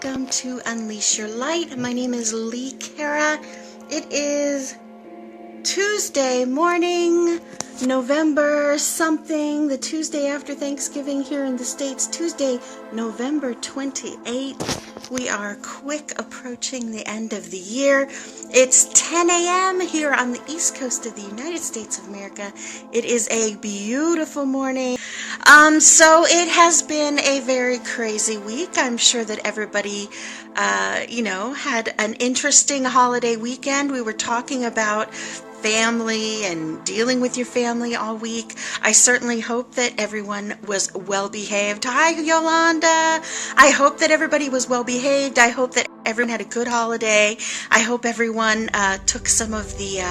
welcome to Unleash Your Light. My name is Lee Kara. It is Tuesday morning, November something, the Tuesday after Thanksgiving here in the States, Tuesday, November 28th. We are quick approaching the end of the year. It's 10 a.m. here on the East Coast of the United States of America. It is a beautiful morning. So it has been a very crazy week. I'm sure that everybody, had an interesting holiday weekend. We were talking about family and dealing with your family all week. I certainly hope that everyone was well behaved. Hi, Yolanda. I hope that everybody was well behaved. I hope that everyone had a good holiday. I hope everyone took some of the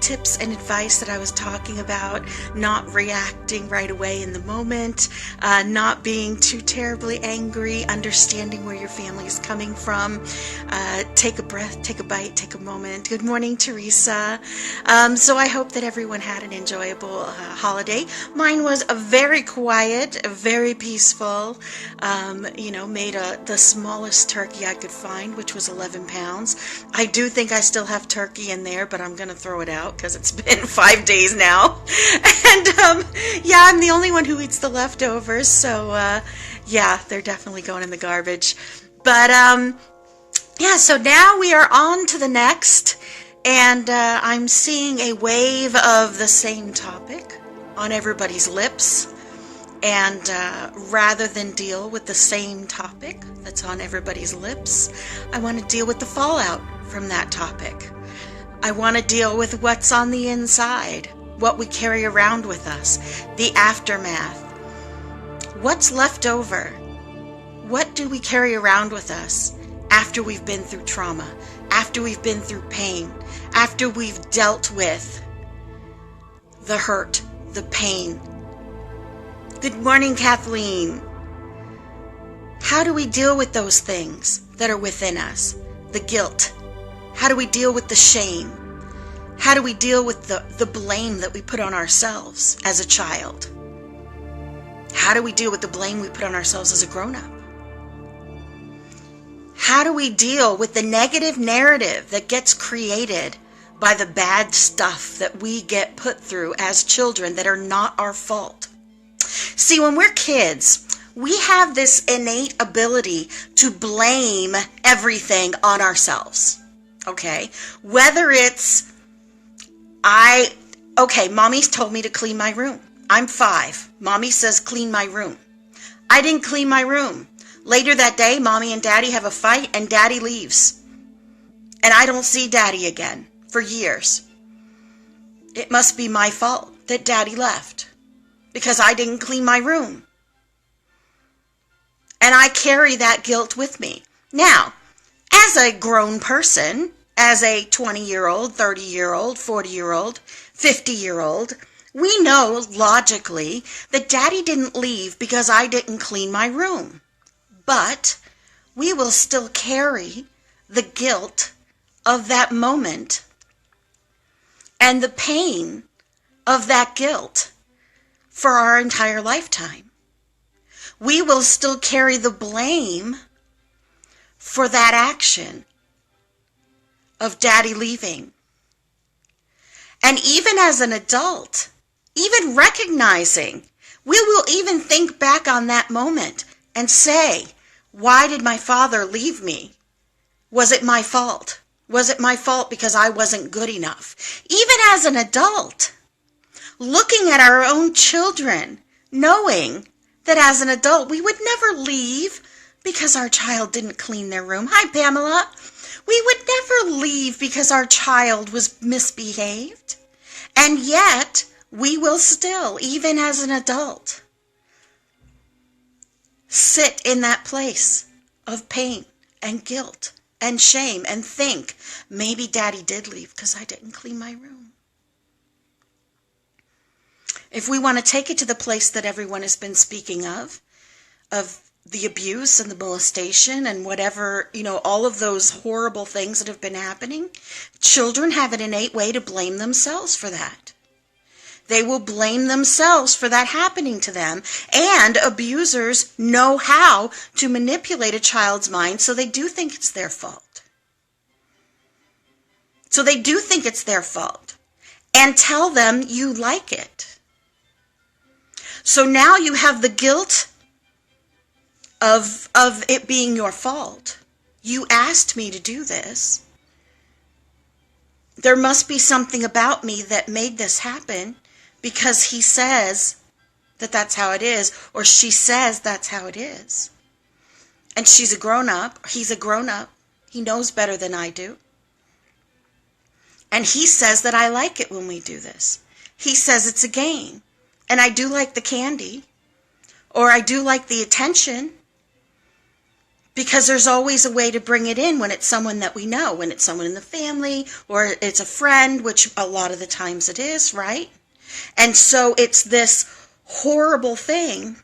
tips and advice that I was talking about, not reacting right away in the moment, not being too terribly angry, understanding where your family is coming from. Take a breath, take a bite, take a moment. Good morning, Teresa. So I hope that everyone had an enjoyable holiday. Mine was very quiet, very peaceful. Made the smallest turkey I could find, which was 11 pounds. I do think I still have turkey in there, but I'm going to throw it out because it's been 5 days now. And I'm the only one who eats the leftovers. So they're definitely going in the garbage. But so now we are on to the next. And I'm seeing a wave of the same topic on everybody's lips. And rather than deal with the same topic that's on everybody's lips, I want to deal with the fallout from that topic. I want to deal with what's on the inside, what we carry around with us, the aftermath. What's left over? What do we carry around with us after we've been through trauma, after we've been through pain, after we've dealt with the hurt, the pain? Good morning, Kathleen. How do we deal with those things that are within us? The guilt. How do we deal with the shame? How do we deal with the blame that we put on ourselves as a child? How do we deal with the blame we put on ourselves as a grown-up? How do we deal with the negative narrative that gets created by the bad stuff that we get put through as children that are not our fault? See, when we're kids, we have this innate ability to blame everything on ourselves, okay? Whether it's, mommy's told me to clean my room. I'm 5. Mommy says clean my room. I didn't clean my room. Later that day, mommy and daddy have a fight and daddy leaves. And I don't see daddy again for years. It must be my fault that daddy left because I didn't clean my room. And I carry that guilt with me. Now, as a grown person, as a 20-year-old, 30-year-old, 40-year-old, 50-year-old, we know logically that daddy didn't leave because I didn't clean my room. But we will still carry the guilt of that moment and the pain of that guilt for our entire lifetime. We will still carry the blame for that action of daddy leaving. And even as an adult, even recognizing, we will even think back on that moment and say, why did my father leave me? Was it my fault? Was it my fault because I wasn't good enough? Even as an adult, looking at our own children, knowing that as an adult we would never leave because our child didn't clean their room. Hi, Pamela. We would never leave because our child was misbehaved. And yet, we will still, even as an adult, sit in that place of pain and guilt and shame and think, maybe daddy did leave because I didn't clean my room. If we want to take it to the place that everyone has been speaking of the abuse and the molestation and whatever, all of those horrible things that have been happening, children have an innate way to blame themselves for that. They will blame themselves for that happening to them. And abusers know how to manipulate a child's mind, so they do think it's their fault. So they do think it's their fault. And tell them you like it. So now you have the guilt of it being your fault. You asked me to do this. There must be something about me that made this happen, because he says that that's how it is, or she says that's how it is. And she's a grown-up, he's a grown-up, he knows better than I do. And he says that I like it when we do this. He says it's a game. And I do like the candy, or I do like the attention, because there's always a way to bring it in when it's someone that we know, when it's someone in the family, or it's a friend, which a lot of the times it is, right? And so it's this horrible thing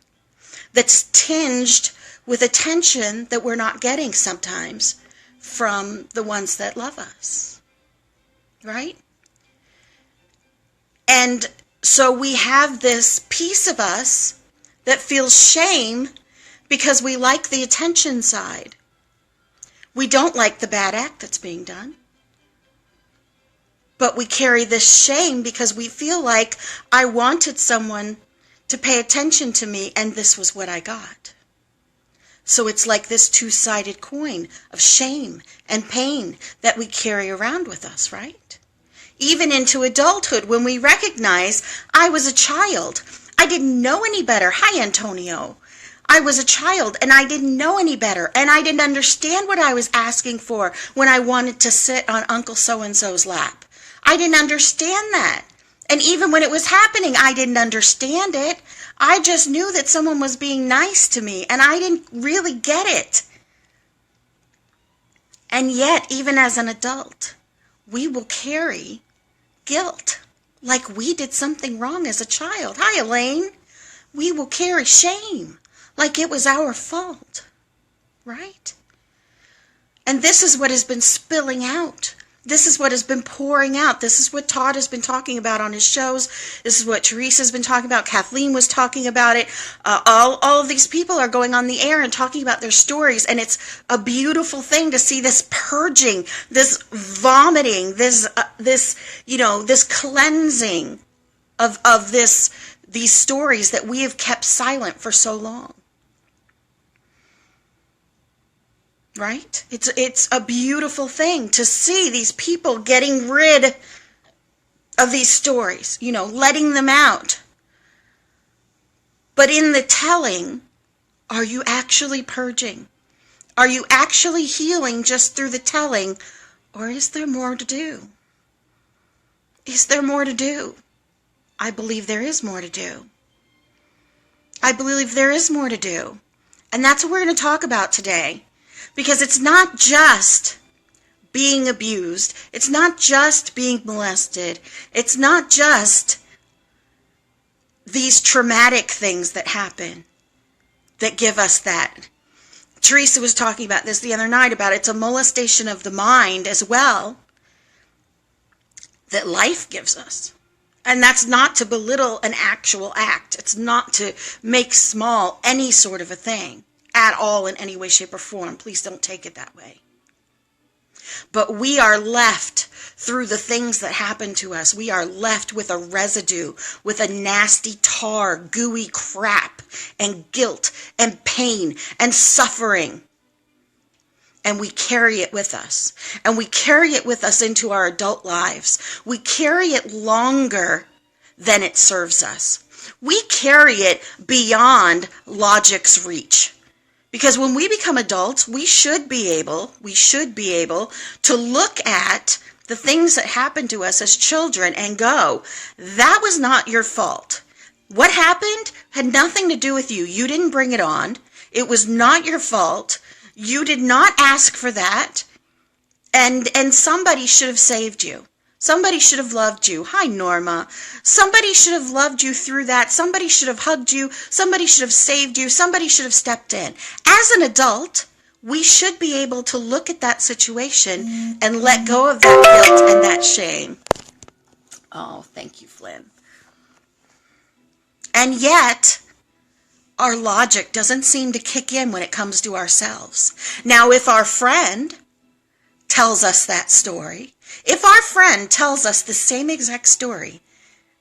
that's tinged with attention that we're not getting sometimes from the ones that love us, right? And so we have this piece of us that feels shame because we like the attention side. We don't like the bad act that's being done. But we carry this shame because we feel like I wanted someone to pay attention to me, and this was what I got. So it's like this two-sided coin of shame and pain that we carry around with us, right? Even into adulthood, when we recognize I was a child. I didn't know any better. Hi, Antonio. I was a child and I didn't know any better, and I didn't understand what I was asking for when I wanted to sit on Uncle So-and-so's lap. I didn't understand that. And even when it was happening, I didn't understand it. I just knew that someone was being nice to me, and I didn't really get it. And yet, even as an adult, we will carry guilt like we did something wrong as a child. Hi, Elaine. We will carry shame like it was our fault, right? And this is what has been spilling out. This is what has been pouring out. This is what Todd has been talking about on his shows. This is what Teresa's been talking about. Kathleen was talking about it. All of these people are going on the air and talking about their stories, and it's a beautiful thing to see this purging, this vomiting, this cleansing of these stories that we have kept silent for so long. Right? It's a beautiful thing to see these people getting rid of these stories, letting them out. But in the telling, are you actually purging? Are you actually healing just through the telling? Or is there more to do? Is there more to do? I believe there is more to do. I believe there is more to do. And that's what we're going to talk about today. Because it's not just being abused. It's not just being molested. It's not just these traumatic things that happen that give us that. Teresa was talking about this the other night, about it's a molestation of the mind as well that life gives us. And that's not to belittle an actual act. It's not to make small any sort of a thing at all in any way, shape, or form. Please don't take it that way. But we are left through the things that happen to us. We are left with a residue, with a nasty tar, gooey crap, and guilt, and pain, and suffering. And we carry it with us. And we carry it with us into our adult lives. We carry it longer than it serves us. We carry it beyond logic's reach. Because when we become adults, we should be able to look at the things that happened to us as children and go, that was not your fault. What happened had nothing to do with you. You didn't bring it on. It was not your fault. You did not ask for that. And somebody should have saved you. Somebody should have loved you. Hi, Norma. Somebody should have loved you through that. Somebody should have hugged you. Somebody should have saved you. Somebody should have stepped in. As an adult, we should be able to look at that situation and let go of that guilt and that shame. Oh, thank you, Flynn. And yet, our logic doesn't seem to kick in when it comes to ourselves. Now, if our friend tells us that story, if our friend tells us the same exact story,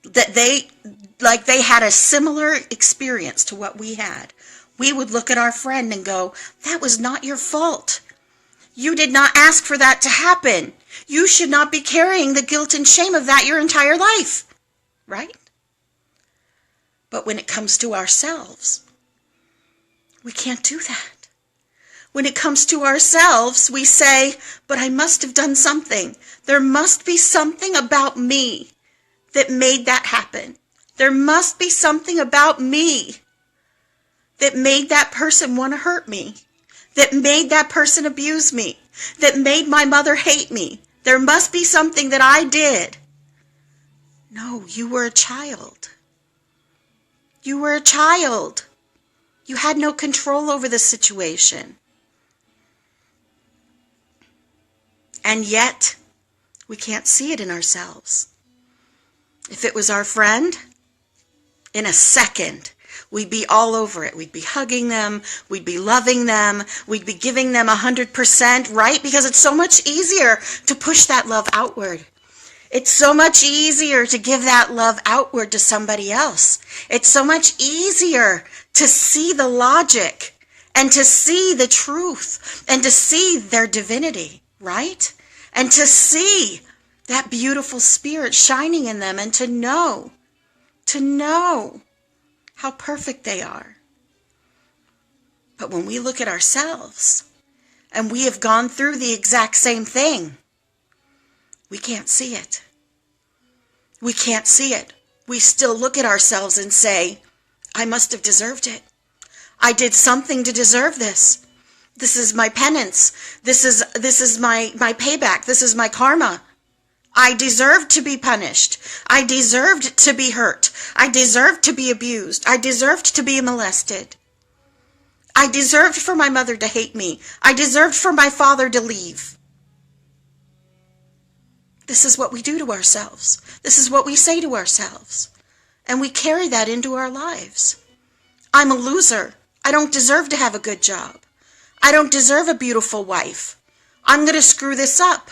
that they had a similar experience to what we had, we would look at our friend and go, that was not your fault. You did not ask for that to happen. You should not be carrying the guilt and shame of that your entire life. Right? But when it comes to ourselves, we can't do that. When it comes to ourselves, we say, but I must have done something. There must be something about me that made that happen. There must be something about me that made that person want to hurt me, that made that person abuse me, that made my mother hate me. There must be something that I did. No, you were a child. You were a child. You had no control over the situation. And yet, we can't see it in ourselves. If it was our friend, in a second, we'd be all over it. We'd be hugging them. We'd be loving them. We'd be giving them 100%, right? Because it's so much easier to push that love outward. It's so much easier to give that love outward to somebody else. It's so much easier to see the logic and to see the truth and to see their divinity, right? And to see that beautiful spirit shining in them and to know how perfect they are. But when we look at ourselves and we have gone through the exact same thing, we can't see it. We can't see it. We still look at ourselves and say, I must have deserved it. I did something to deserve this. This is my penance. This is my payback. This is my karma. I deserved to be punished. I deserved to be hurt. I deserved to be abused. I deserved to be molested. I deserved for my mother to hate me. I deserved for my father to leave. This is what we do to ourselves. This is what we say to ourselves. And we carry that into our lives. I'm a loser. I don't deserve to have a good job. I don't deserve a beautiful wife. I'm going to screw this up.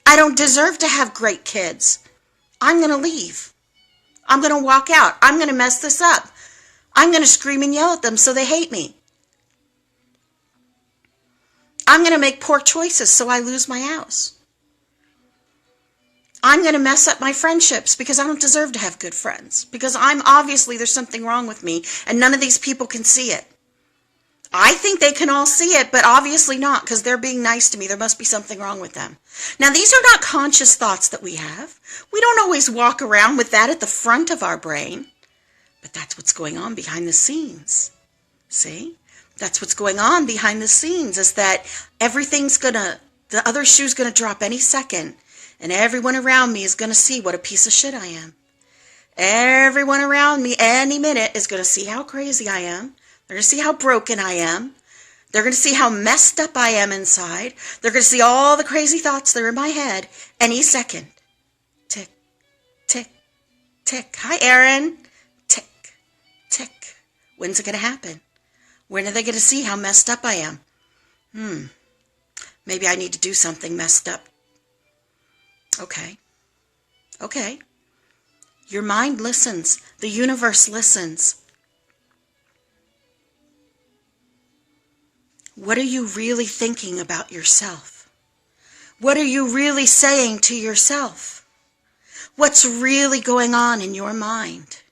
I don't deserve to have great kids. I'm going to leave. I'm going to walk out. I'm going to mess this up. I'm going to scream and yell at them so they hate me. I'm going to make poor choices so I lose my house. I'm going to mess up my friendships because I don't deserve to have good friends. Because there's something wrong with me and none of these people can see it. I think they can all see it, but obviously not because they're being nice to me. There must be something wrong with them. Now, these are not conscious thoughts that we have. We don't always walk around with that at the front of our brain. But that's what's going on behind the scenes. See? That's what's going on behind the scenes is that the other shoe's going to drop any second. And everyone around me is going to see what a piece of shit I am. Everyone around me any minute is going to see how crazy I am. They're going to see how broken I am. They're going to see how messed up I am inside. They're going to see all the crazy thoughts that are in my head any second. Tick, tick, tick. Hi, Aaron. Tick, tick. When's it going to happen? When are they going to see how messed up I am? Maybe I need to do something messed up. Okay. Your mind listens. The universe listens. What are you really thinking about yourself? What are you really saying to yourself? What's really going on in your mind?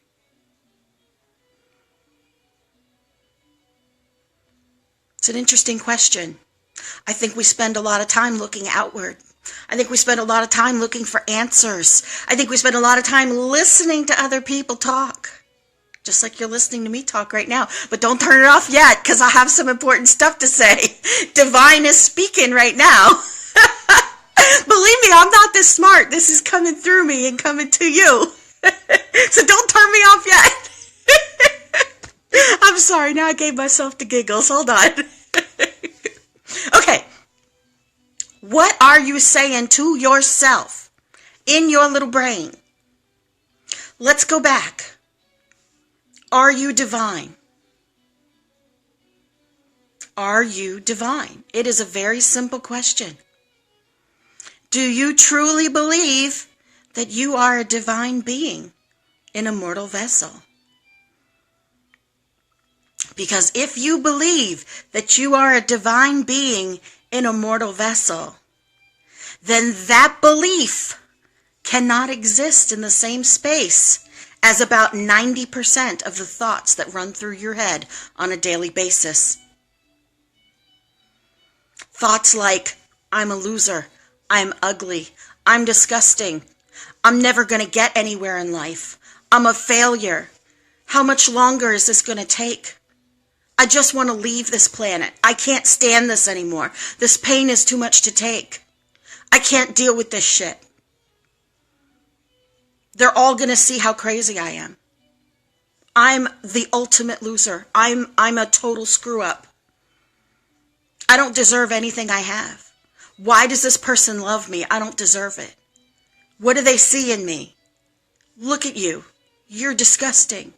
It's an interesting question. I think we spend a lot of time looking outward. I think we spend a lot of time looking for answers. I think we spend a lot of time listening to other people talk. Just like you're listening to me talk right now. But don't turn it off yet, because I have some important stuff to say. Divine is speaking right now. Believe me, I'm not this smart. This is coming through me and coming to you. So don't turn me off yet. I'm sorry, now I gave myself the giggles. Hold on. Okay. What are you saying to yourself in your little brain? Let's go back Are you divine? Are you divine? It is a very simple question. Do you truly believe that you are a divine being in a mortal vessel? Because if you believe that you are a divine being in a mortal vessel, then that belief cannot exist in the same space as about 90% of the thoughts that run through your head on a daily basis. Thoughts like, I'm a loser, I'm ugly, I'm disgusting, I'm never going to get anywhere in life, I'm a failure, how much longer is this going to take? I just want to leave this planet. I can't stand this anymore. This pain is too much to take. I can't deal with this shit. They're all going to see how crazy I am. I'm the ultimate loser. I'm a total screw up. I don't deserve anything I have. Why does this person love me? I don't deserve it. What do they see in me? Look at you. You're disgusting.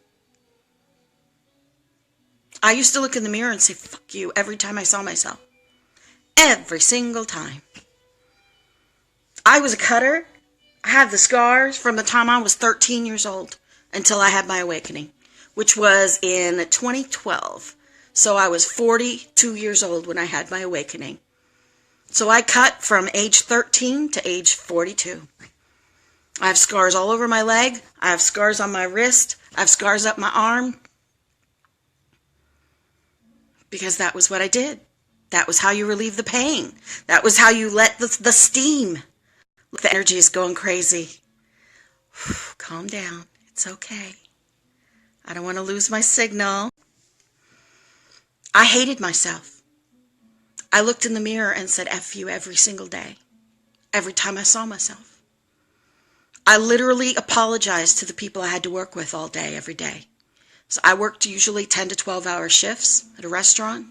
I used to look in the mirror and say, fuck you, every time I saw myself. Every single time. I was a cutter. I had the scars from the time I was 13 years old until I had my awakening, which was in 2012. So I was 42 years old when I had my awakening. So I cut from age 13 to age 42. I have scars all over my leg. I have scars on my wrist. I have scars up my arm. Because that was what I did. That was how you relieve the pain. That was how you let the steam. The energy is going crazy. Calm down. It's okay. I don't want to lose my signal. I hated myself. I looked in the mirror and said, F you every single day. Every time I saw myself. I literally apologized to the people I had to work with all day, every day. So I worked usually 10 to 12-hour shifts at a restaurant.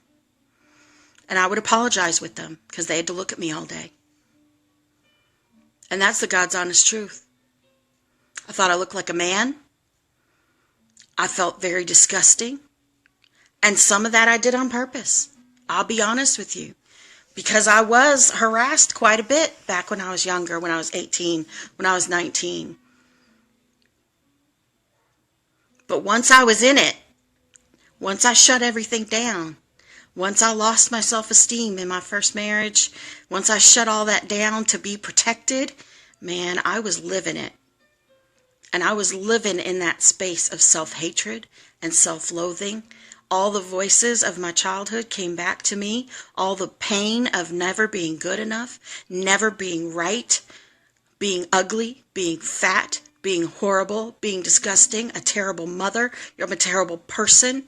And I would apologize with them because they had to look at me all day. And that's the God's honest truth. I thought I looked like a man. I felt very disgusting. And some of that I did on purpose. I'll be honest with you. Because I was harassed quite a bit back when I was younger, when I was 18, when I was 19. But once I was in it, once I shut everything down, once I lost my self-esteem in my first marriage, once I shut all that down to be protected, man, I was living it. And I was living in that space of self-hatred and self-loathing. All the voices of my childhood came back to me. All the pain of never being good enough, never being right, being ugly, being fat, being horrible, being disgusting, a terrible mother. I'm a terrible person.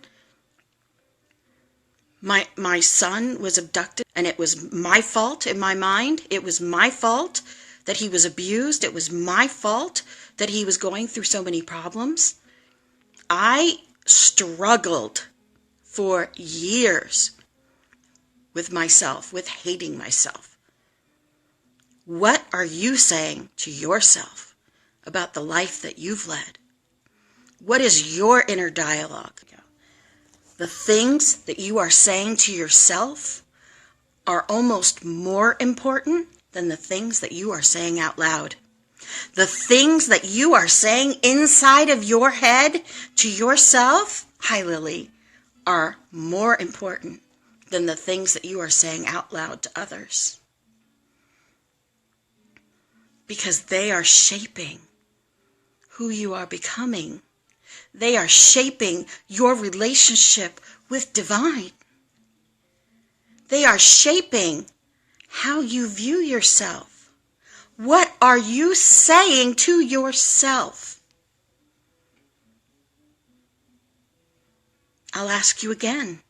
My son was abducted, and it was my fault in my mind. It was my fault that he was abused. It was my fault that he was going through so many problems. I struggled for years with myself, with hating myself. What are you saying to yourself about the life that you've led? What is your inner dialogue? The things that you are saying to yourself are almost more important than the things that you are saying out loud. The things that you are saying inside of your head to yourself, hi Lily, are more important than the things that you are saying out loud to others. Because they are shaping who you are becoming. They are shaping your relationship with divine. They are shaping how you view yourself. What are you saying to yourself? I'll ask you again.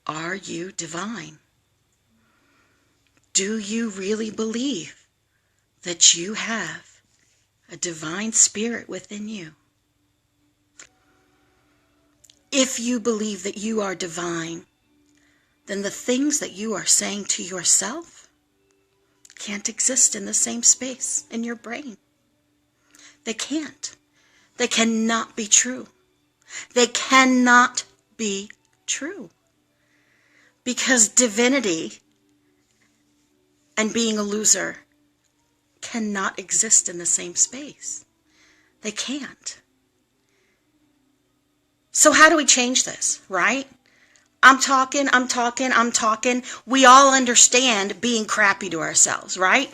Are you divine? Do you really believe that you have a divine spirit within you? If you believe that you are divine, then the things that you are saying to yourself can't exist in the same space in your brain. They can't. They cannot be true. They cannot be true. Because divinity and being a loser cannot exist in the same space. They can't. So how do we change this, right? I'm talking. We all understand being crappy to ourselves, right?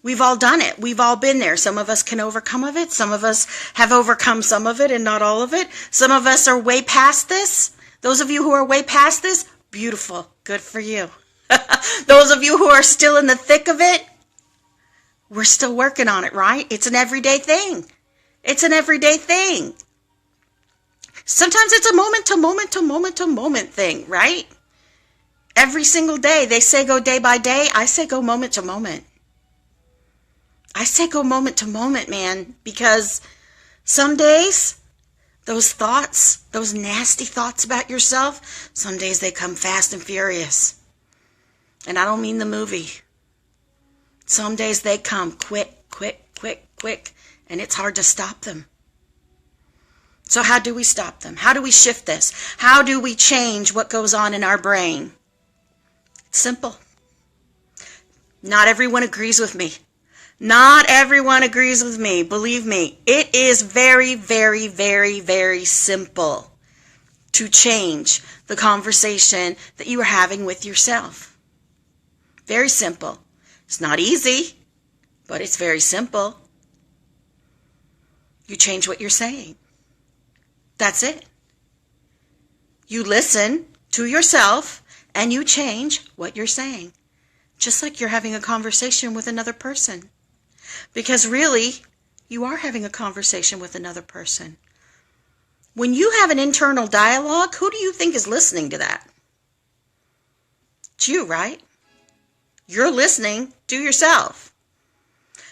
We've all done it. We've all been there. Some of us can overcome of it. Some of us have overcome some of it and not all of it. Some of us are way past this. Those of you who are way past this, beautiful. Good for you. Those of you who are still in the thick of it, we're still working on it, right? It's an everyday thing. It's an everyday thing. Sometimes it's a moment-to-moment thing, right? Every single day. They say go day by day. I say go moment to moment. I say go moment to moment, man, because some days, those thoughts, those nasty thoughts about yourself, some days they come fast and furious. And I don't mean the movie. Some days they come quick, and it's hard to stop them. So how do we stop them? How do we shift this? How do we change what goes on in our brain? It's simple. Not everyone agrees with me. Not everyone agrees with me. Believe me, it is very, very, very, very simple to change the conversation that you are having with yourself. Very simple. It's not easy, but it's very simple. You change what you're saying. That's it. You listen to yourself and you change what you're saying. Just like you're having a conversation with another person. Because really, you are having a conversation with another person. When you have an internal dialogue, who do you think is listening to that? It's you, right? You're listening to yourself.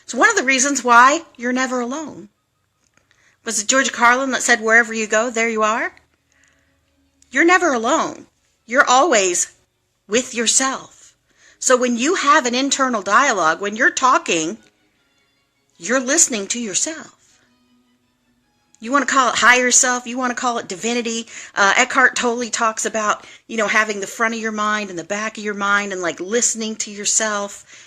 It's one of the reasons why you're never alone. Was it George Carlin that said, wherever you go, there you are? You're never alone. You're always with yourself. So when you have an internal dialogue, when you're talking, you're listening to yourself. You want to call it higher self, you want to call it divinity. Eckhart Tolle talks about, having the front of your mind and the back of your mind and like listening to yourself.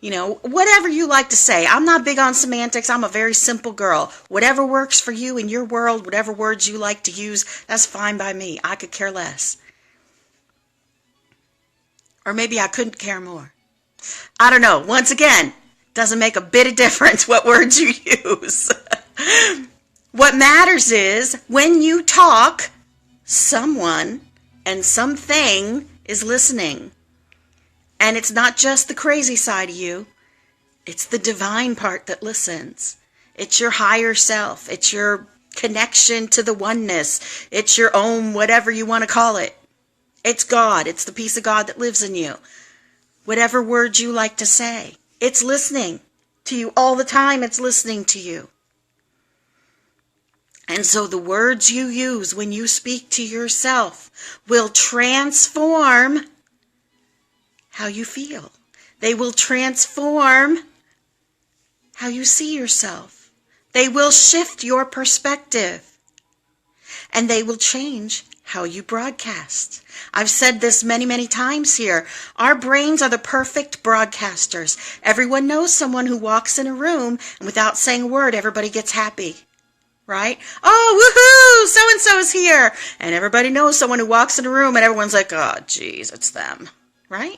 Whatever you like to say. I'm not big on semantics. I'm a very simple girl. Whatever works for you in your world, whatever words you like to use, that's fine by me. I could care less. Or maybe I couldn't care more. I don't know. Once again, doesn't make a bit of difference what words you use. What matters is when you talk, someone and something is listening. And it's not just the crazy side of you. It's the divine part that listens. It's your higher self. It's your connection to the oneness. It's your own, whatever you want to call it. It's God. It's the piece of God that lives in you. Whatever words you like to say. It's listening to you all the time. It's listening to you. And so the words you use when you speak to yourself will transform how you feel. They will transform how you see yourself. They will shift your perspective. And they will change how you broadcast. I've said this many, many times here. Our brains are the perfect broadcasters. Everyone knows someone who walks in a room and without saying a word, everybody gets happy. Right? Oh, woohoo! So-and-so is here. And everybody knows someone who walks in a room and everyone's like, oh, geez, it's them. Right?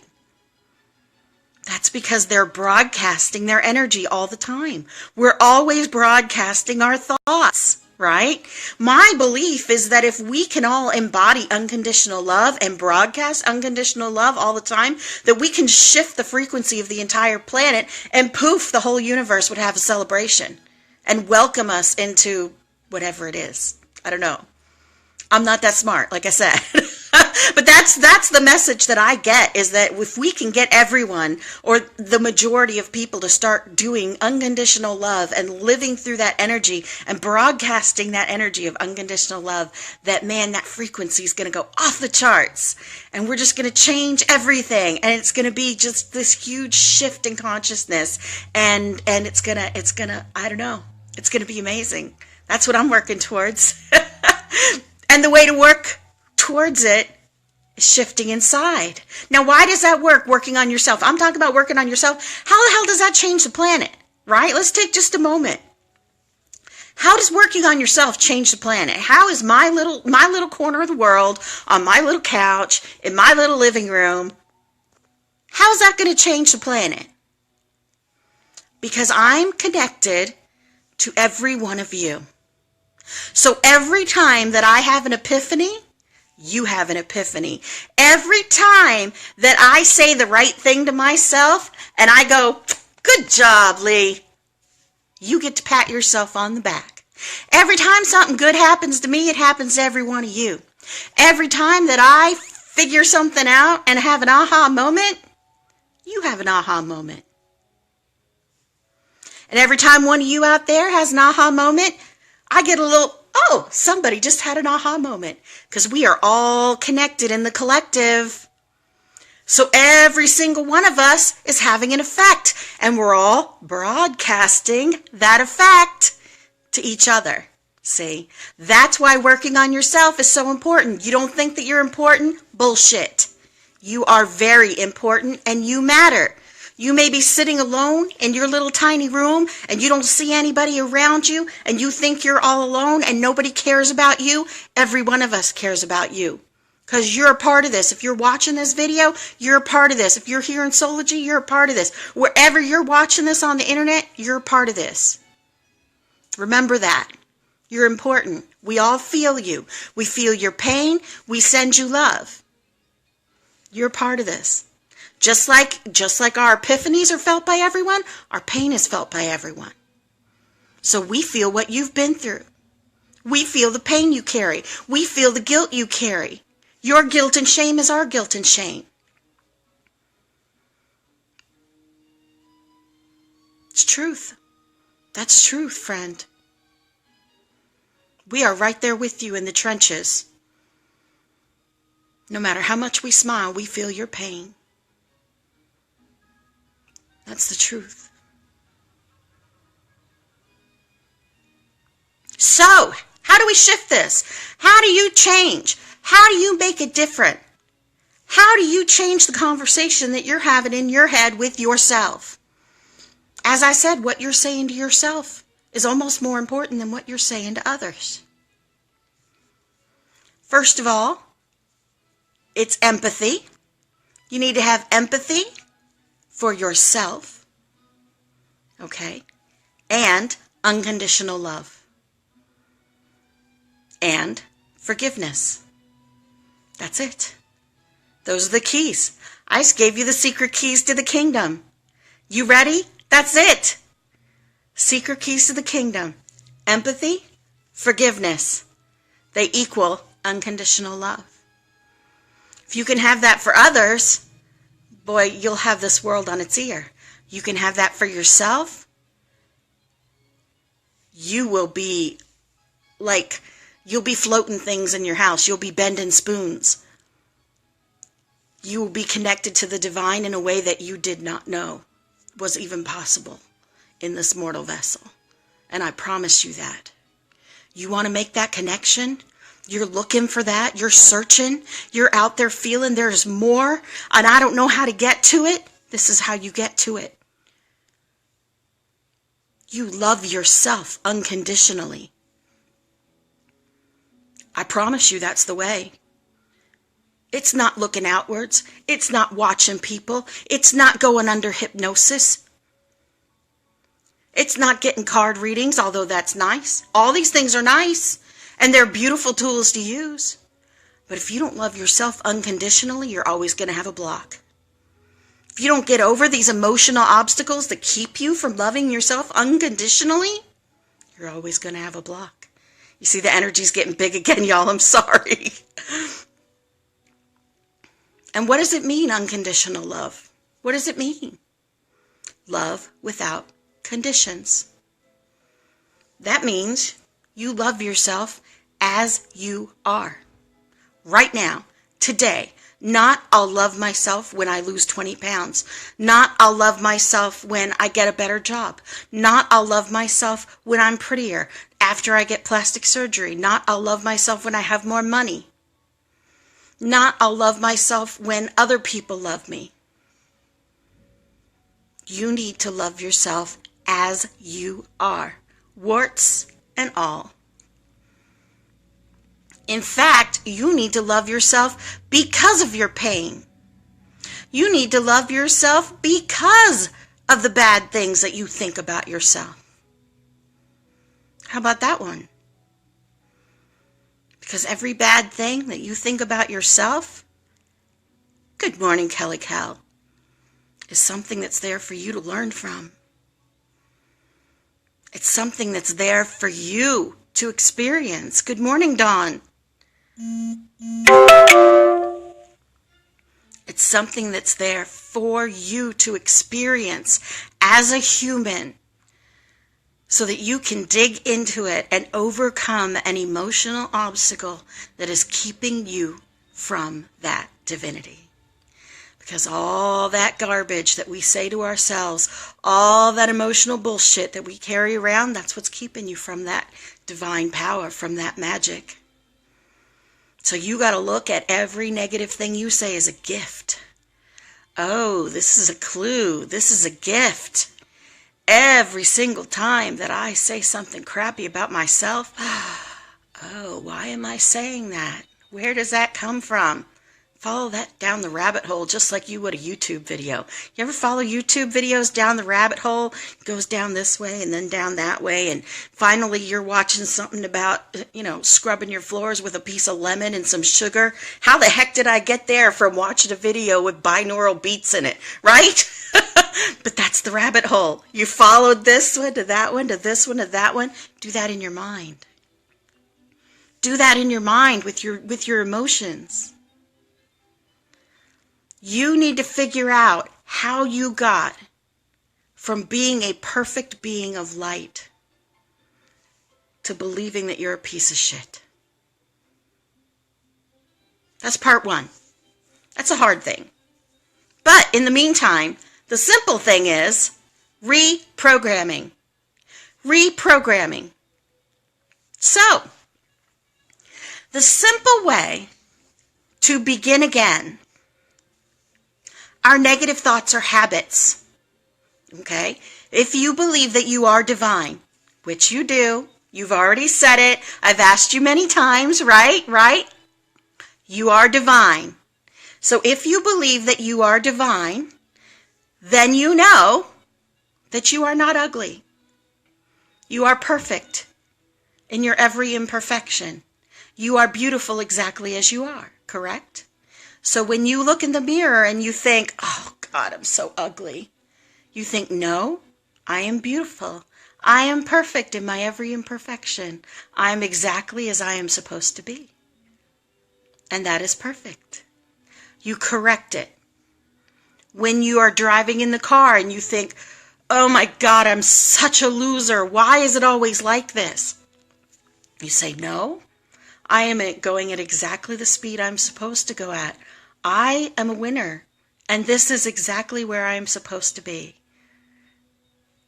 That's because they're broadcasting their energy all the time. We're always broadcasting our thoughts, right? My belief is that if we can all embody unconditional love and broadcast unconditional love all the time, that we can shift the frequency of the entire planet and poof, the whole universe would have a celebration and welcome us into whatever it is. I don't know. I'm not that smart, like I said. But that's the message that I get, is that if we can get everyone or the majority of people to start doing unconditional love and living through that energy and broadcasting that energy of unconditional love, that that frequency is going to go off the charts and we're just going to change everything, and it's going to be just this huge shift in consciousness, and it's going to I don't know, it's going to be amazing. That's what I'm working towards. And the way to work towards it is shifting inside. Now, why does that work, working on yourself? I'm talking about working on yourself. How the hell does that change the planet, right? Let's take just a moment. How does working on yourself change the planet? How is my little corner of the world, on my little couch, in my little living room, how's that going to change the planet? Because I'm connected to every one of you. So every time that I have an epiphany, you have an epiphany. Every time that I say the right thing to myself and I go, good job, Lee, you get to pat yourself on the back. Every time something good happens to me, it happens to every one of you. Every time that I figure something out and have an aha moment, you have an aha moment. And every time one of you out there has an aha moment, I get a little, oh, somebody just had an aha moment. Because we are all connected in the collective. So every single one of us is having an effect. And we're all broadcasting that effect to each other. See? That's why working on yourself is so important. You don't think that you're important? Bullshit. You are very important and you matter. You may be sitting alone in your little tiny room and you don't see anybody around you and you think you're all alone and nobody cares about you. Every one of us cares about you because you're a part of this. If you're watching this video, you're a part of this. If you're here in Sology, you're a part of this. Wherever you're watching this on the internet, you're a part of this. Remember that. You're important. We all feel you. We feel your pain. We send you love. You're a part of this. Just like our epiphanies are felt by everyone, our pain is felt by everyone. So we feel what you've been through. We feel the pain you carry. We feel the guilt you carry. Your guilt and shame is our guilt and shame. It's truth. That's truth, friend. We are right there with you in the trenches. No matter how much we smile, we feel your pain. That's the truth. So, how do we shift this? How do you change? How do you make it different? How do you change the conversation that you're having in your head with yourself? As I said, what you're saying to yourself is almost more important than what you're saying to others. First of all, it's empathy. You need to have empathy for yourself, okay? And unconditional love. And forgiveness. That's it. Those are the keys. I just gave you the secret keys to the kingdom. You ready? That's it. Secret keys to the kingdom. Empathy, forgiveness. They equal unconditional love. If you can have that for others, boy, you'll have this world on its ear. You can have that for yourself. You will be you'll be floating things in your house. You'll be bending spoons. You will be connected to the divine in a way that you did not know was even possible in this mortal vessel. And I promise you that. You want to make that connection? You're looking for that. You're searching. You're out there feeling there's more. And I don't know how to get to it. This is how you get to it. You love yourself unconditionally. I promise you that's the way. It's not looking outwards. It's not watching people. It's not going under hypnosis. It's not getting card readings, although that's nice. All these things are nice, and they're beautiful tools to use. But if you don't love yourself unconditionally, you're always going to have a block. If you don't get over these emotional obstacles that keep you from loving yourself unconditionally, you're always going to have a block. You see, the energy's getting big again, y'all. I'm sorry. And what does it mean, unconditional love? What does it mean? Love without conditions. That means you love yourself as you are. Right now, today. Not I'll love myself when I lose 20 pounds. Not I'll love myself when I get a better job. Not I'll love myself when I'm prettier. after I get plastic surgery, not I'll love myself when I have more money, not I'll love myself when other people love me. You need to love yourself as you are, warts and all. In fact, you need to love yourself because of your pain. You need to love yourself because of the bad things that you think about yourself. How about that one? Because every bad thing that you think about yourself, good morning, Kelly Cal, is something that's there for you to learn from. It's something that's there for you to experience. Good morning, Dawn. It's something that's there for you to experience as a human so that you can dig into it and overcome an emotional obstacle that is keeping you from that divinity. Because all that garbage that we say to ourselves, all that emotional bullshit that we carry around, that's what's keeping you from that divine power, from that magic. So you got to look at every negative thing you say as a gift. Oh, this is a clue. This is a gift. Every single time that I say something crappy about myself, oh, why am I saying that? Where does that come from? Follow that down the rabbit hole just like you would a YouTube video. You ever follow YouTube videos down the rabbit hole? It goes down this way and then down that way, and finally you're watching something about, scrubbing your floors with a piece of lemon and some sugar. How the heck did I get there from watching a video with binaural beats in it, right? But that's the rabbit hole. You followed this one to that one to this one to that one. Do that in your mind. Do that in your mind with your emotions. You need to figure out how you got from being a perfect being of light to believing that you're a piece of shit. That's part one. That's a hard thing. But in the meantime, the simple thing is reprogramming. Reprogramming. So, the simple way to begin again, our negative thoughts are habits, okay? If you believe that you are divine, which you do, you've already said it, I've asked you many times, right? You are divine. So if you believe that you are divine, then you know that you are not ugly. You are perfect in your every imperfection. You are beautiful exactly as you are, correct? So when you look in the mirror and you think, oh God, I'm so ugly, you think, no, I am beautiful. I am perfect in my every imperfection. I am exactly as I am supposed to be. And that is perfect. You correct it. When you are driving in the car and you think, oh my God, I'm such a loser. Why is it always like this? You say, no, I am going at exactly the speed I'm supposed to go at. I am a winner, and this is exactly where I am supposed to be.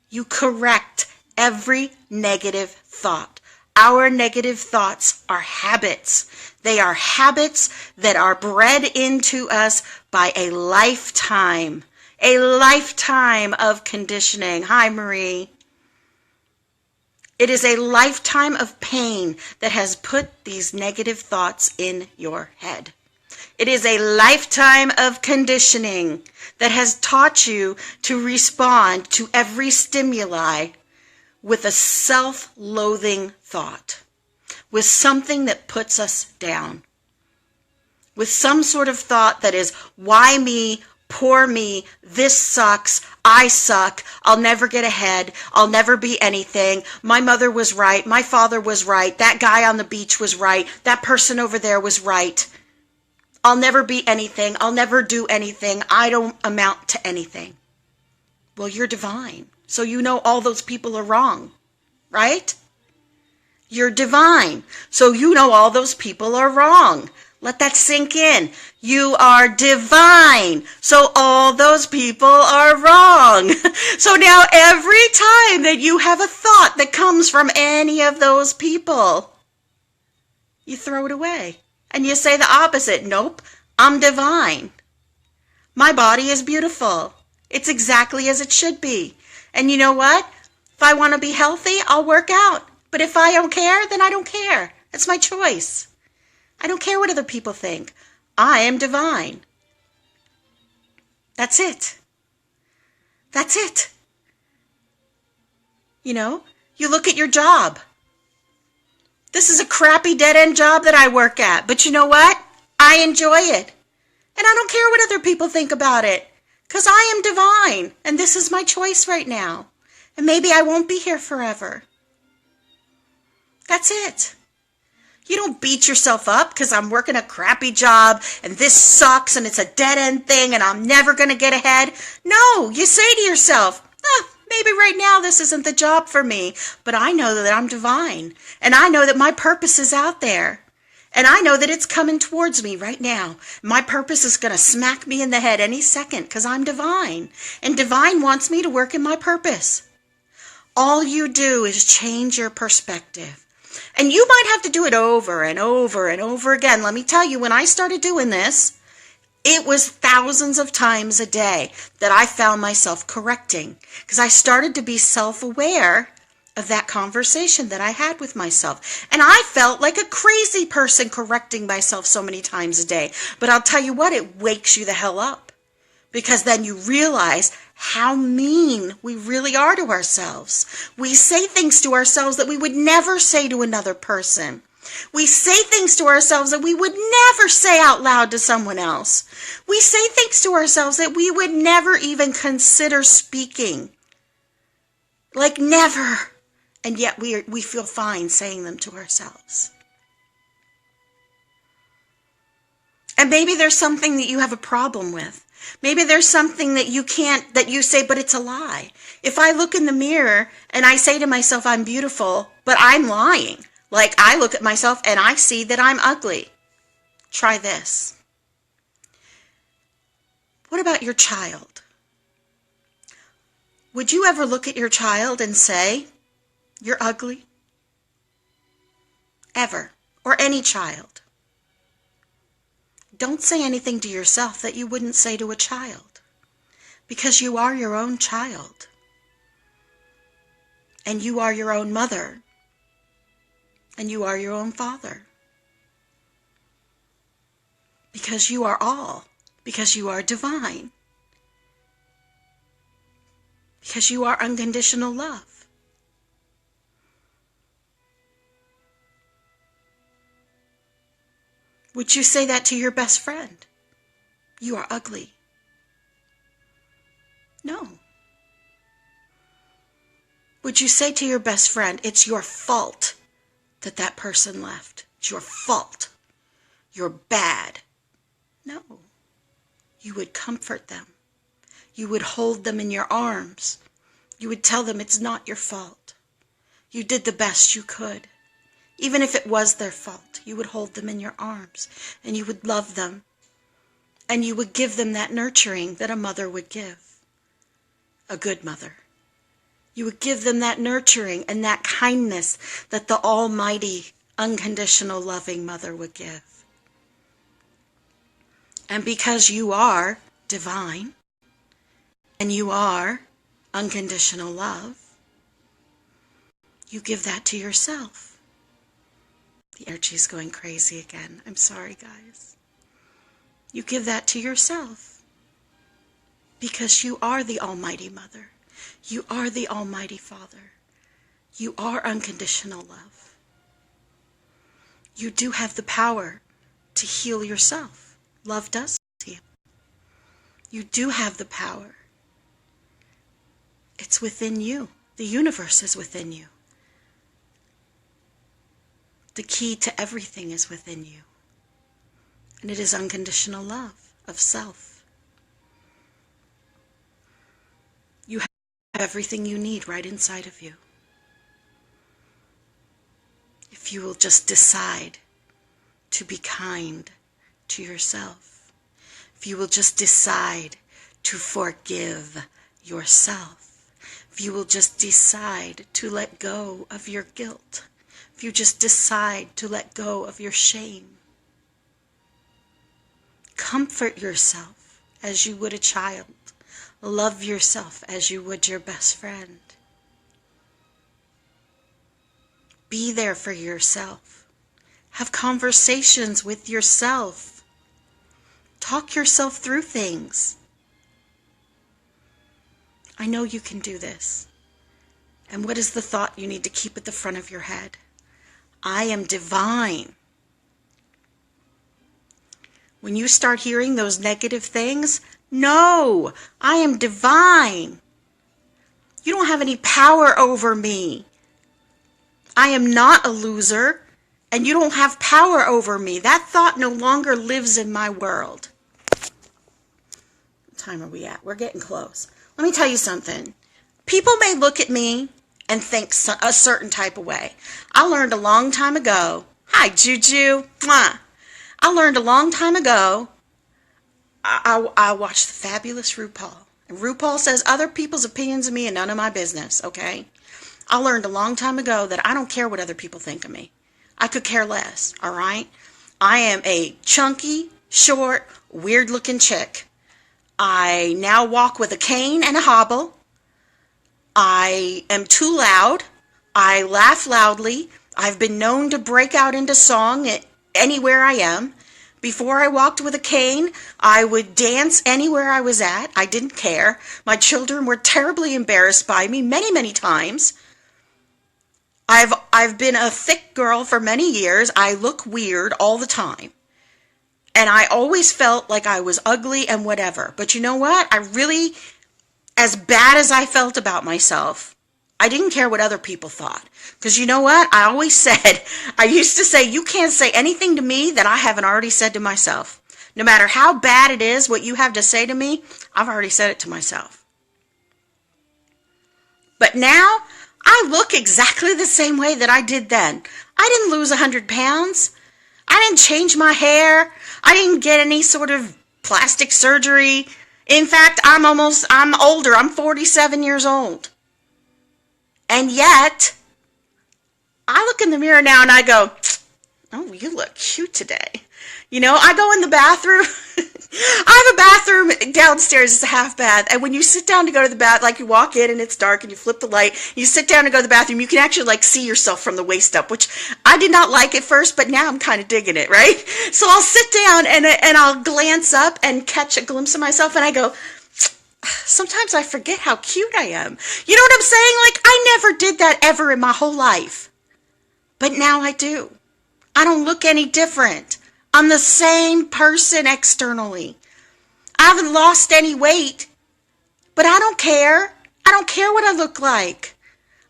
You correct every negative thought. Our negative thoughts are habits. They are habits that are bred into us by a lifetime of conditioning. Hi, Marie. It is a lifetime of pain that has put these negative thoughts in your head. It is a lifetime of conditioning that has taught you to respond to every stimuli with a self-loathing thought, with something that puts us down, with some sort of thought that is, why me, poor me, this sucks, I suck, I'll never get ahead, I'll never be anything, my mother was right, my father was right, that guy on the beach was right, that person over there was right. I'll never be anything. I'll never do anything. I don't amount to anything. Well, you're divine. So you know all those people are wrong, right? You're divine. So you know all those people are wrong. Let that sink in. You are divine. So all those people are wrong. So now every time that you have a thought that comes from any of those people, you throw it away. And you say the opposite. Nope, I'm divine. My body is beautiful. It's exactly as it should be. And you know what? If I want to be healthy, I'll work out. But if I don't care, then I don't care. It's my choice. I don't care what other people think. I am divine. That's it. That's it. You know, you look at your job. This is a crappy dead-end job that I work at. But you know what? I enjoy it. And I don't care what other people think about it. Because I am divine. And this is my choice right now. And maybe I won't be here forever. That's it. You don't beat yourself up because I'm working a crappy job and this sucks and it's a dead-end thing and I'm never going to get ahead. No, you say to yourself, maybe right now this isn't the job for me, but I know that I'm divine and I know that my purpose is out there and I know that it's coming towards me right now. My purpose is going to smack me in the head any second because I'm divine and divine wants me to work in my purpose. All you do is change your perspective. And you might have to do it over and over and over again. Let me tell you, when I started doing this, it was thousands of times a day that I found myself correcting because I started to be self-aware of that conversation that I had with myself. And I felt like a crazy person correcting myself so many times a day. But I'll tell you what, it wakes you the hell up because then you realize how mean we really are to ourselves. We say things to ourselves that we would never say to another person. We say things to ourselves that we would never say out loud to someone else. We say things to ourselves that we would never even consider speaking. Like never. And yet we feel fine saying them to ourselves. And maybe there's something that you have a problem with. Maybe there's something that you say, but it's a lie. If I look in the mirror and I say to myself, I'm beautiful, but I'm lying. Like I look at myself and I see that I'm ugly. Try this. What about your child? Would you ever look at your child and say, you're ugly? Ever. Or any child. Don't say anything to yourself that you wouldn't say to a child, because you are your own child, and you are your own mother, and you are your own father, because you are all, because you are divine, because you are unconditional love. Would you say that to your best friend? You are ugly. No. Would you say to your best friend, it's your fault that that person left? It's your fault. You're bad. No. You would comfort them. You would hold them in your arms. You would tell them it's not your fault. You did the best you could. Even if it was their fault, you would hold them in your arms and you would love them and you would give them that nurturing that a mother would give, a good mother. You would give them that nurturing and that kindness that the almighty, unconditional, loving mother would give. And because you are divine and you are unconditional love, you give that to yourself. The energy's going crazy again. I'm sorry, guys. You give that to yourself because you are the Almighty Mother. You are the Almighty Father. You are unconditional love. You do have the power to heal yourself. Love does heal. You do have the power. It's within you. The universe is within you. The key to everything is within you. And it is unconditional love of self. You have everything you need right inside of you. If you will just decide to be kind to yourself. If you will just decide to forgive yourself. If you will just decide to let go of your guilt. If you just decide to let go of your shame. Comfort yourself as you would a child. Love yourself as you would your best friend. Be there for yourself. Have conversations with yourself. Talk yourself through things. I know you can do this. And what is the thought you need to keep at the front of your head? I am divine. When you start hearing those negative things, no, I am divine. You don't have any power over me. I am not a loser, and you don't have power over me. That thought no longer lives in my world. What time are we at? We're getting close. Let me tell you something. People may look at me and think a certain type of way. I learned a long time ago. Hi, Juju. Mwah. I learned a long time ago. I watched the fabulous RuPaul. And RuPaul says other people's opinions of me and none of my business, okay? I learned a long time ago that I don't care what other people think of me. I could care less, all right? I am a chunky, short, weird-looking chick. I now walk with a cane and a hobble. I am too loud. I laugh loudly. I've been known to break out into song anywhere I am. Before I walked with a cane, I would dance anywhere I was at. I didn't care. My children were terribly embarrassed by me many, many times. I've been a thick girl for many years. I look weird all the time. And I always felt like I was ugly and whatever. But you know what? I really, as bad as I felt about myself, I didn't care what other people thought. Because you know what? I used to say, you can't say anything to me that I haven't already said to myself. No matter how bad it is, what you have to say to me, I've already said it to myself. But now, I look exactly the same way that I did then. I didn't lose 100 pounds. I didn't change my hair. I didn't get any sort of plastic surgery. In fact, I'm older. I'm 47 years old. And yet, I look in the mirror now and I go, oh, you look cute today. You know, I go in the bathroom. I have a bathroom downstairs. It's a half bath. And when you sit down to go to the bath, like you walk in and it's dark and you flip the light, you sit down to go to the bathroom, you can actually like see yourself from the waist up, which I did not like at first, but now I'm kind of digging it, right? So I'll sit down and I'll glance up and catch a glimpse of myself and I go, sometimes I forget how cute I am. You know what I'm saying? Like I never did that ever in my whole life. But now I do. I don't look any different. I'm the same person externally. I haven't lost any weight, but I don't care. I don't care what I look like.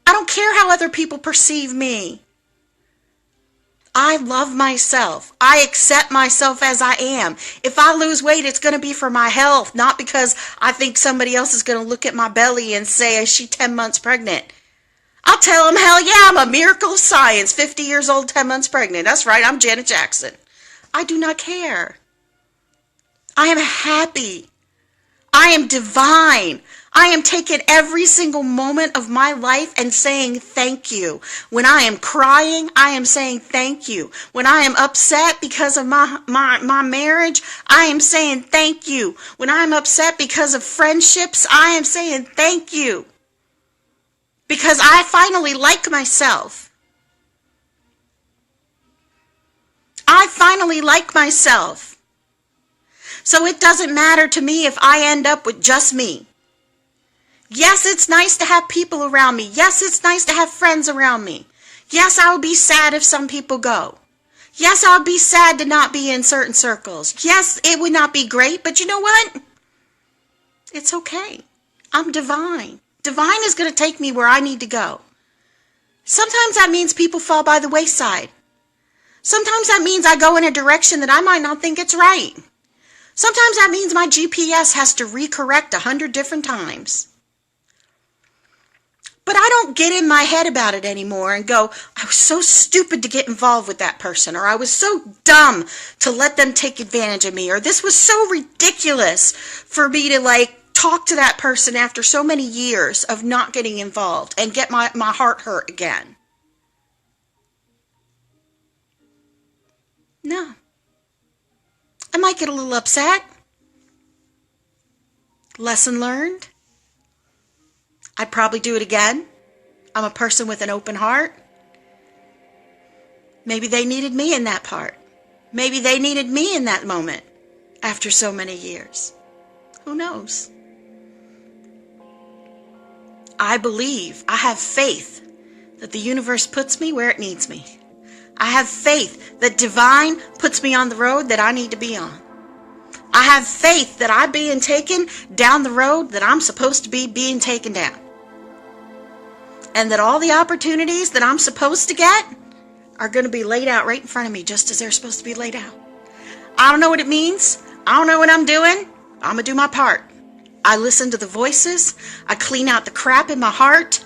I don't care how other people perceive me. I love myself. I accept myself as I am. If I lose weight, it's going to be for my health, not because I think somebody else is going to look at my belly and say, is she 10 months pregnant? I'll tell them, hell yeah, I'm a miracle of science, 50 years old, 10 months pregnant. That's right, I'm Janet Jackson. I do not care. I am happy. I am divine. I am taking every single moment of my life and saying thank you. When I am crying, I am saying thank you. When I am upset because of my marriage, I am saying thank you. When I am upset because of friendships, I am saying thank you. Because I finally like myself. I finally like myself. So it doesn't matter to me if I end up with just me. Yes, it's nice to have people around me. Yes, it's nice to have friends around me. Yes, I would be sad if some people go. Yes, I would be sad to not be in certain circles. Yes, it would not be great, but you know what? It's okay. I'm divine. Divine is going to take me where I need to go. Sometimes that means people fall by the wayside. Sometimes that means I go in a direction that I might not think it's right. Sometimes that means my GPS has to recorrect 100 different times. But I don't get in my head about it anymore and go, I was so stupid to get involved with that person, or I was so dumb to let them take advantage of me, or this was so ridiculous for me to talk to that person after so many years of not getting involved and get my heart hurt again. No. I might get a little upset. Lesson learned. I'd probably do it again. I'm a person with an open heart. Maybe they needed me in that part. Maybe they needed me in that moment after so many years. Who knows? I believe, I have faith that the universe puts me where it needs me. I have faith that divine puts me on the road that I need to be on. I have faith that I'm being taken down the road that I'm supposed to be being taken down. And that all the opportunities that I'm supposed to get are going to be laid out right in front of me just as they're supposed to be laid out. I don't know what it means. I don't know what I'm doing. I'm going to do my part. I listen to the voices. I clean out the crap in my heart.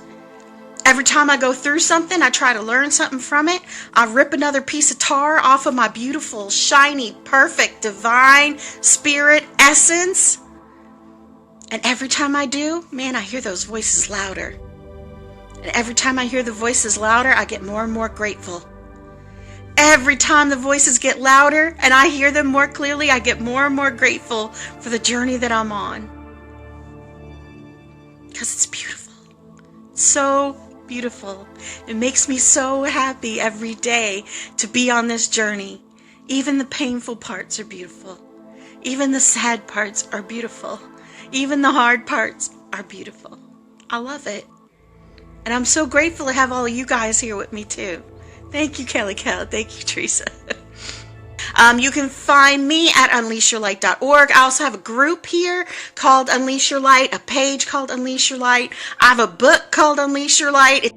Every time I go through something, I try to learn something from it. I rip another piece of tar off of my beautiful, shiny, perfect, divine spirit essence. And every time I do, man, I hear those voices louder. And every time I hear the voices louder, I get more and more grateful. Every time the voices get louder and I hear them more clearly, I get more and more grateful for the journey that I'm on. Because it's beautiful. So beautiful. It makes me so happy every day to be on this journey. Even the painful parts are beautiful. Even the sad parts are beautiful. Even the hard parts are beautiful. I love it. And I'm so grateful to have all of you guys here with me too. Thank you, Kelly Cow. Thank you, Teresa. You can find me at unleashyourlight.org. I also have a group here called Unleash Your Light, a page called Unleash Your Light. I have a book called Unleash Your Light.